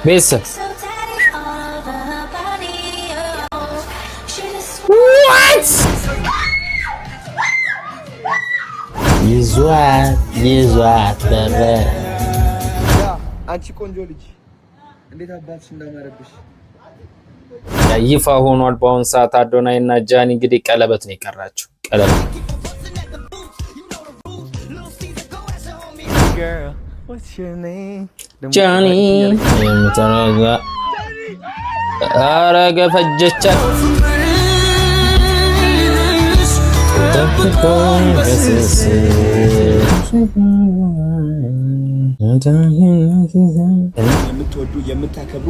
ቤተሰብ ይዟት በረ አንቺ ቆንጆ ልጅ እንዴት አባትሽ እንዳማረብሽ ይፋ ሆኗል። በአሁን ሰዓት አዶናይ እና ጃኒ እንግዲህ ቀለበት ነው የቀራቸው። ቀለበት ጃኒ የምትረጋ አረገ ፈጀቻት የምትወዱ የምታከብሩ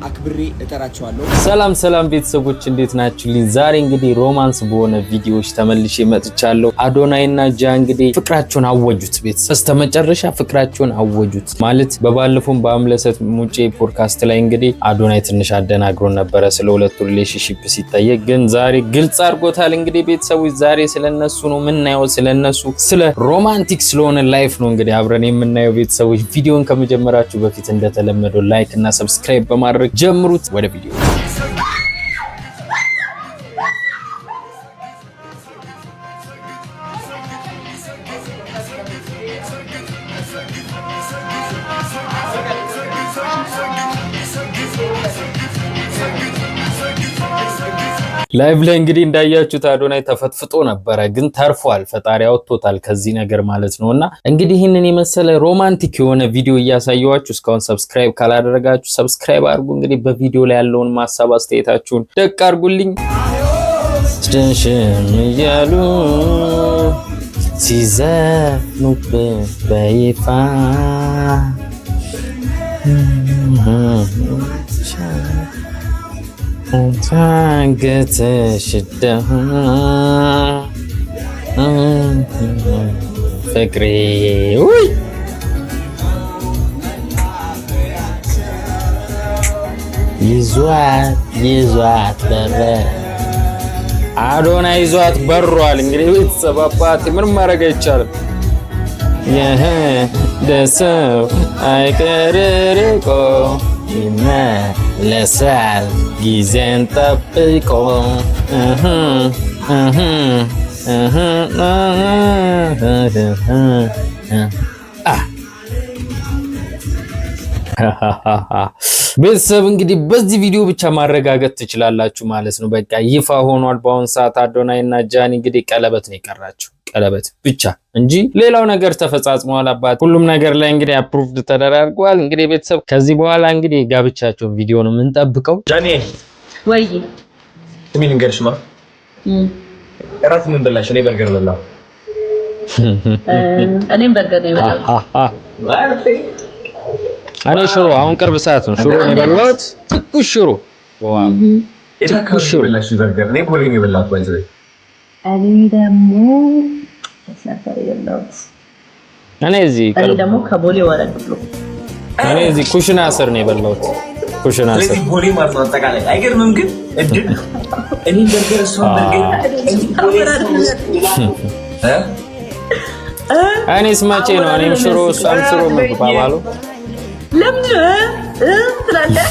አክብሬ እጠራቸዋለሁ። ሰላም ሰላም ቤተሰቦች እንዴት ናችሁልኝ? ዛሬ እንግዲህ ሮማንስ በሆነ ቪዲዮዎች ተመልሼ መጥቻለሁ። አዶናይ እና ጃ እንግዲህ ፍቅራቸውን አወጁት። ቤተሰብ በስተመጨረሻ ፍቅራቸውን አወጁት ማለት በባለፈው በአምለሰት ሙጬ ፖድካስት ላይ እንግዲህ አዶናይ ትንሽ አደናግሮን ነበረ ስለ ሁለቱ ሪሌሽንሺፕ ሲጠየቅ፣ ግን ዛሬ ግልጽ አድርጎታል። እንግዲህ ቤተሰቦች ዛሬ ስለነሱ ነው የምናየው፣ ስለነሱ ስለ ሮማንቲክ ስለሆነ ላይፍ ነው እንግዲህ አብረን የምናየው። ቤተሰቦች ቪዲዮን ከመጀመራችሁ በፊት እንደተለመደው ላይክ እና ሰብስክራይብ በማድረግ ጀምሩት። ወደ ቪዲዮ ላይቭ ላይ እንግዲህ እንዳያችሁት አዶናይ ተፈትፍጦ ነበረ፣ ግን ተርፏል። ፈጣሪ አውጥቶታል ከዚህ ነገር ማለት ነውና እንግዲህ ይህንን የመሰለ ሮማንቲክ የሆነ ቪዲዮ እያሳየዋችሁ እስካሁን ሰብስክራይብ ካላደረጋችሁ ሰብስክራይብ አድርጉ። እንግዲህ በቪዲዮ ላይ ያለውን ማሳብ አስተያየታችሁን ደቅ አድርጉልኝ። ድንሽም እያሉ ሲዘፍኑብን በይፋ ታንገትሽ ደሃ ፍቅሬ ይዟት በረ አዶናይ ይዟት በሯል። እንግዲህ ቤተሰብ አባቴ ምን ማድረግ አይቻልም። ደሰው አይቀርርቆ ይመለሳል ጊዜን ጠብቆ ቤተሰብ እንግዲህ በዚህ ቪዲዮ ብቻ ማረጋገጥ ትችላላችሁ ማለት ነው። በቃ ይፋ ሆኗል። በአሁን ሰዓት አዶናይ እና ጃኒ እንግዲህ ቀለበት ነው የቀራቸው። ቀለበት ብቻ እንጂ ሌላው ነገር ተፈጻጽሟል። አባት ሁሉም ነገር ላይ እንግዲህ አፕሩቭድ ተደራርጓል። እንግዲህ ቤተሰብ ከዚህ በኋላ እንግዲህ ጋብቻቸው ቪዲዮ ነው የምንጠብቀው። ጃኒ ወይ ምን እንገርሽማ እራት ምን በላሽ? እኔ በርገር በላሁ። እኔም በርገር ነው የበላሁት። እኔ ሽሮ አሁን ቅርብ ሰዓት ነው ሽሮ ነው የበላሁት። ትኩስ ሽሮ ዋው! ትኩስ ሽሮ በላሽ በርገር። እኔ ቦሌ ነው የበላሁት ባይዘይ እኔ ደግሞ ተሰፈረ የለውት እኔ ደግሞ ከቦሌ ወረድ ብሎ እኔ እዚህ ኩሽና ስር ነው የበላሁት። ኩሽና ስር ስለዚህ ቦሌ ማለት ነው አጠቃላይ አይገርምም? ግን እድል እኔ በርገር እሷ በርገር እኔስ መቼ ነው እኔም ሽሮ እሷም ሽሮ የምትባባለው? ለምን ትላለህ?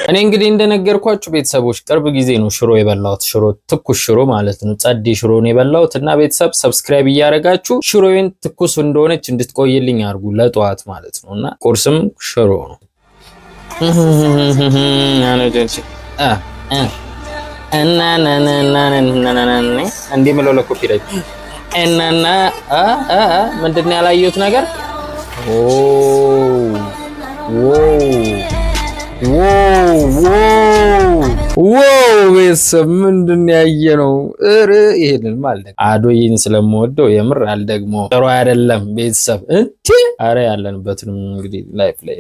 እኔ እንግዲህ እንደነገርኳችሁ ቤተሰቦች ቅርብ ጊዜ ነው ሽሮ የበላሁት። ሽሮ ትኩስ ሽሮ ማለት ነው። ጸዴ ሽሮ ነው የበላሁት እና ቤተሰብ ሰብስክራይብ እያደረጋችሁ ሽሮዬን ትኩስ እንደሆነች እንድትቆይልኝ አድርጉ ለጠዋት ማለት ነው። እና ቁርስም ሽሮ ነው። እንዴ ምለው ለኮፒ ላይ እናና ምንድን ነው ያላየሁት ነገር? ቤተሰብ ምንድን ያየነው? ይሄንን ማለት አዶይን ስለምወደው የምር አልደግሞ ጥሩ አይደለም ቤተሰብ እንዴ። አረ ያለንበትንም እንግዲህ ላይፍ ላይ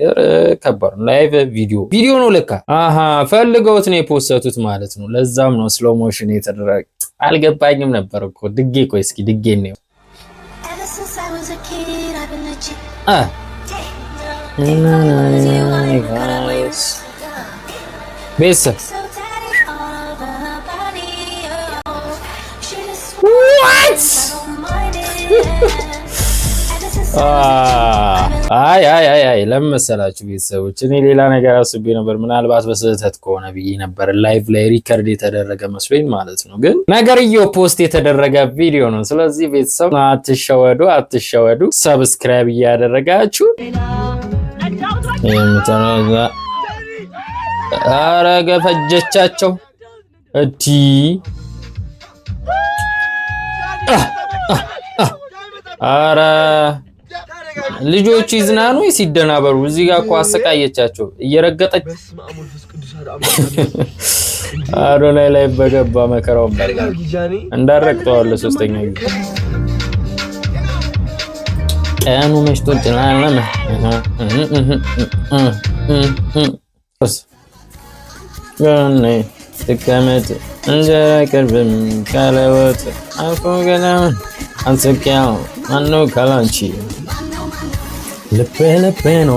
ከባድ ነው። ላይቭ ቪዲዮ ነው ለካ። ፈልገውት ነው የፖስተቱት ማለት ነው። ለዛም ነው ስሎ ሞሽን የተደረገ። አልገባኝም ነበር እኮ ድጌ። ቆይ እስኪ ድጌ ነው ቤተሰብ አይ ለምን መሰላችሁ ቤተሰቦች እኔ ሌላ ነገር አስቤ ነበር ምናልባት በስህተት ከሆነ ብዬ ነበር ላይቭ ላይ ሪከርድ የተደረገ መስሎኝ ማለት ነው ግን ነገርየው ፖስት የተደረገ ቪዲዮ ነው ስለዚህ ቤተሰብ አትሸወዱ ሰብስክራይብ እያደረጋችሁ አረገ ፈጀቻቸው እቲ አረ ልጆቹ ይዝናኑ ሲደናበሩ እዚህ ጋር እኮ አሰቃየቻቸው እየረገጠች አዶናይ ላይ በገባ መከራው እንዳረቅጠዋል ለሶስተኛ ጊዜ ቀኑ መሽቶ ጭናለና ተከመተ እንጀራ ቅርብም ካለወጥ አፎ ገናውን አንሰቂያው ማኑ ካላንቺ ልቤ ነው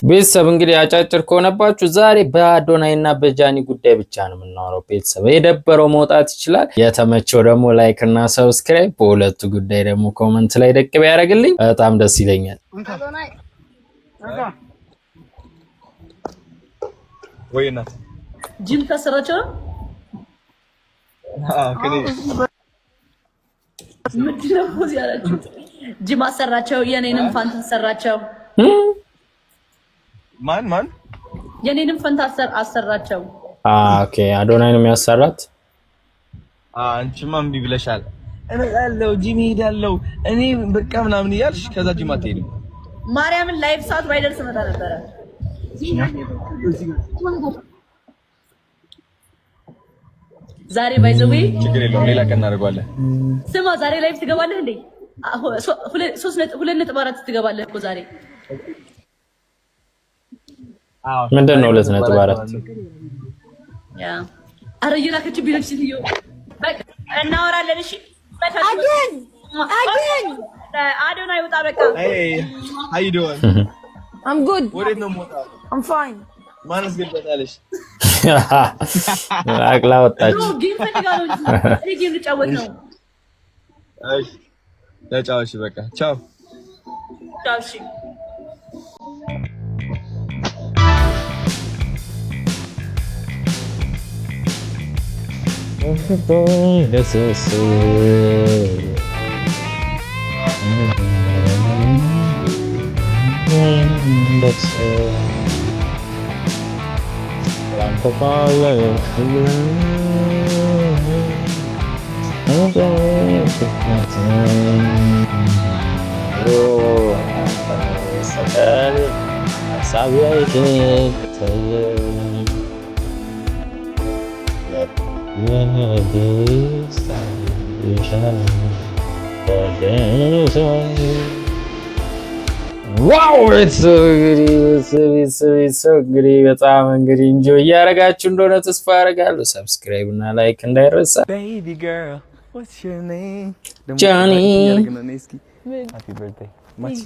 ቤተሰብ እንግዲህ አጫጭር ከሆነባችሁ ዛሬ በአዶናይና በጃኒ ጉዳይ ብቻ ነው የምናወራው ቤተሰብ የደበረው መውጣት ይችላል የተመቸው ደግሞ ላይክ እና ሰብስክራይብ በሁለቱ ጉዳይ ደግሞ ኮሜንት ላይ ደቅ ቢያደርግልኝ በጣም ደስ ይለኛል ወይና ጂም ተሰራቸው ምንድነው ፖዝ ያላችሁ ጂም አሰራቸው የኔንም ፋንታ አሰራቸው ማን የኔንም ፋንታ አሰራቸው ኦኬ አዶናይ ነው የሚያሰራት አንቺማ እምቢ ብለሻል እመጣለሁ ጂም ሄዳለሁ እኔ በቃ ምናምን እያልሽ ከዛ ጂም አትሄድም ማርያምን ላይቭ ሰዓት ባይደርስ መጣ ነበር ዛሬ ባይዘው ችግር የለውም ሌላ ቀን እናደርጋለን ስማ ዛሬ ላይቭ ትገባለህ እንዴ 2.4 ትገባለህ እኮ ዛሬ ምንድነው 2.4 ያ አረየላ ከችቢለሽ ሲዮ በቃ እናወራለን እሺ አዶናይ ወጣ በቃ how you doing I'm good ወዴት ነው የምወጣው I'm fine ማንስ ገባታለሽ አቅላ ወጣች ጌም ፈልጋለሁ እኔ ጌም ልጫወት ነው እሺ ለጫወሽ በቃ ቻው ቻውሺ ዋው እንግዲህ በጣም እንግዲህ ኢንጆይ እያደረጋችሁ እንደሆነ ተስፋ አደርጋለሁ ሰብስክራይብ እና ላይክ እንዳይረሳ baby girl what's your name Johnny happy birthday ማቺ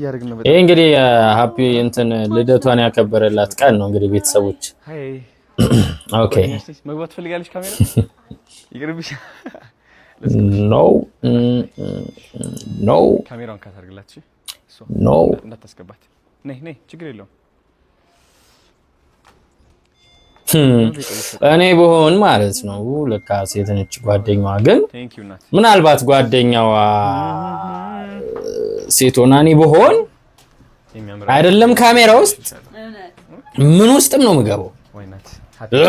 ያርግና ይሄ እንግዲህ ሃፒ እንትን ልደቷን ያከበረላት ቀን ነው እንግዲህ ቤተሰቦች ኦኬ መግባት ፈልጋለሽ ካሜራ ይቅርብሽ ኖ ካሜራውን ካታርግላችሁ ኖ እንዳታስገባት ነይ ችግር የለውም እኔ በሆን ማለት ነው ለካ ሴት ነች ጓደኛዋ ግን ምናልባት ጓደኛዋ ሴት ሆና እኔ በሆን አይደለም ካሜራ ውስጥ ምን ውስጥም ነው የምገባው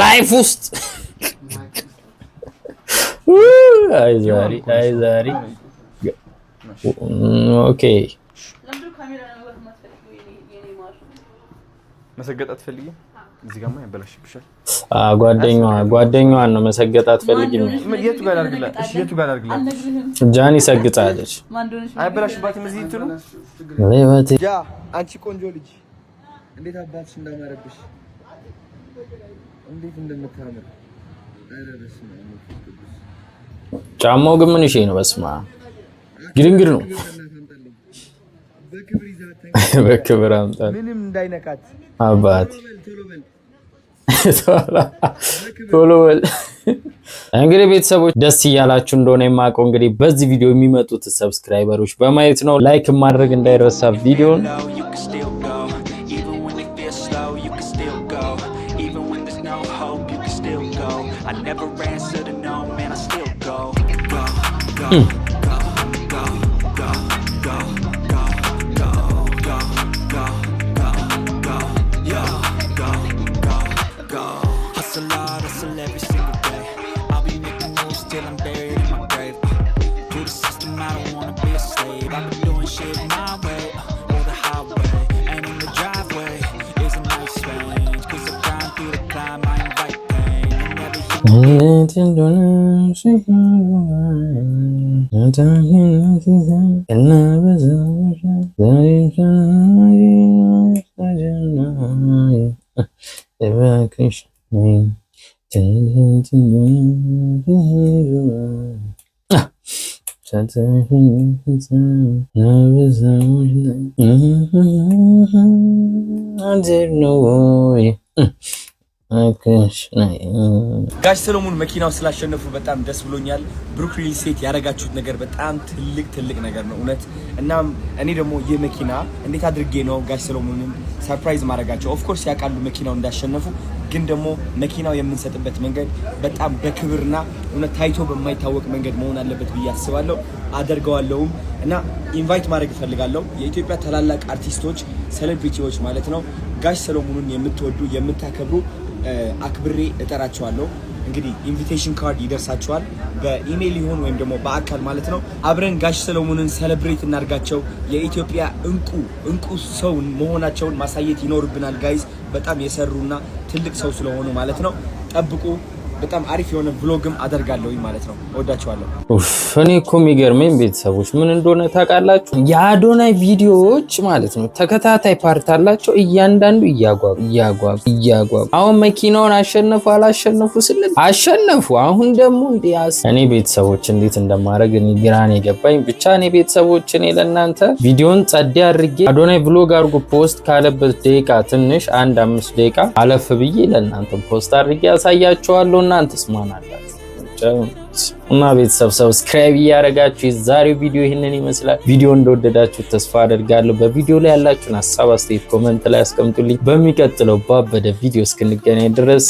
ላይፍ ውስጥ አይ ዛሬ ኦኬ መሰገጣት ፈልጊ እዚህ ጋር ማን ያበላሽብሻል ጓደኛዋን ነው መሰገጣት ፈልጊ የቱ ጋር አድርግላት እሺ የቱ ጋር አድርግላት ጃኒ ሰግጣለች አይበላሽባትም እዚህ እንትኑ ለይወት ያ አንቺ ቆንጆ ልጅ እንዴት አባትሽ እንዳማረብሽ እንዴት እንደምታምር አይረበስ ጫማው ግን ምን እሺ ነው በስማ ግድንግድ ነው በክብር አምጣ ምንም እንዳይነካት አባት ቶሎ በል እንግዲህ ቤተሰቦች ደስ እያላችሁ እንደሆነ የማውቀው እንግዲህ በዚህ ቪዲዮ የሚመጡት ሰብስክራይበሮች በማየት ነው። ላይክ ማድረግ እንዳይረሳ ቪዲዮን ጋሽ ሰሎሞን መኪናው ስላሸነፉ በጣም ደስ ብሎኛል። ብሩክ ሪል ስቴት ያደረጋችሁት ነገር በጣም ትልቅ ነገር ነው እውነት። እናም እኔ ደግሞ ይህ መኪና እንዴት አድርጌ ነው ጋሽ ሰሎሞንን ሰርፕራይዝ ማድረጋቸው? ኦፍ ኮርስ ያውቃሉ መኪናው እንዳሸነፉ፣ ግን ደግሞ መኪናው የምንሰጥበት መንገድ በጣም በክብርና እውነት ታይቶ በማይታወቅ መንገድ መሆን አለበት ብዬ አስባለሁ። አደርገዋለሁም እና ኢንቫይት ማድረግ እፈልጋለሁ የኢትዮጵያ ታላላቅ አርቲስቶች፣ ሴሌብሪቲዎች ማለት ነው። ጋሽ ሰሎሞንን የምትወዱ የምታከብሩ አክብሬ እጠራቸዋለሁ። እንግዲህ ኢንቪቴሽን ካርድ ይደርሳቸዋል በኢሜይል ይሁን ወይም ደግሞ በአካል ማለት ነው። አብረን ጋሽ ሰሎሞንን ሴሌብሬት እናርጋቸው። የኢትዮጵያ እንቁ ሰው መሆናቸውን ማሳየት ይኖርብናል ጋይዝ። በጣም የሰሩና ትልቅ ሰው ስለሆኑ ማለት ነው። ጠብቁ። በጣም አሪፍ የሆነ ብሎግም አደርጋለሁ ማለት ነው። ወዳችኋለሁ። እኔ እኮ የሚገርመኝ ቤተሰቦች ምን እንደሆነ ታውቃላችሁ? የአዶናይ ቪዲዮዎች ማለት ነው ተከታታይ ፓርት አላቸው። እያንዳንዱ እያጓጉ አሁን መኪናውን አሸነፉ አላሸነፉ ስልል አሸነፉ። አሁን ደግሞ እንዲያስ እኔ ቤተሰቦች እንዴት እንደማድረግ እኔ ግራን የገባኝ ብቻ። እኔ ቤተሰቦች እኔ ለእናንተ ቪዲዮን ጸዴ አድርጌ አዶናይ ብሎግ አድርጎ ፖስት ካለበት ደቂቃ ትንሽ 1-5 ደቂቃ አለፍ ብዬ ለእናንተ ፖስት አድርጌ ያሳያቸዋለሁ። እናንተስ ማን አላችሁ? እና ቤተሰብ ሰብስክራይብ እያደረጋችሁ የዛሬው ቪዲዮ ይህንን ይመስላል። ቪዲዮ እንደወደዳችሁ ተስፋ አደርጋለሁ። በቪዲዮ ላይ ያላችሁን ሀሳብ አስተያየት ኮሜንት ላይ አስቀምጡልኝ። በሚቀጥለው ባበደ ቪዲዮ እስክንገናኝ ድረስ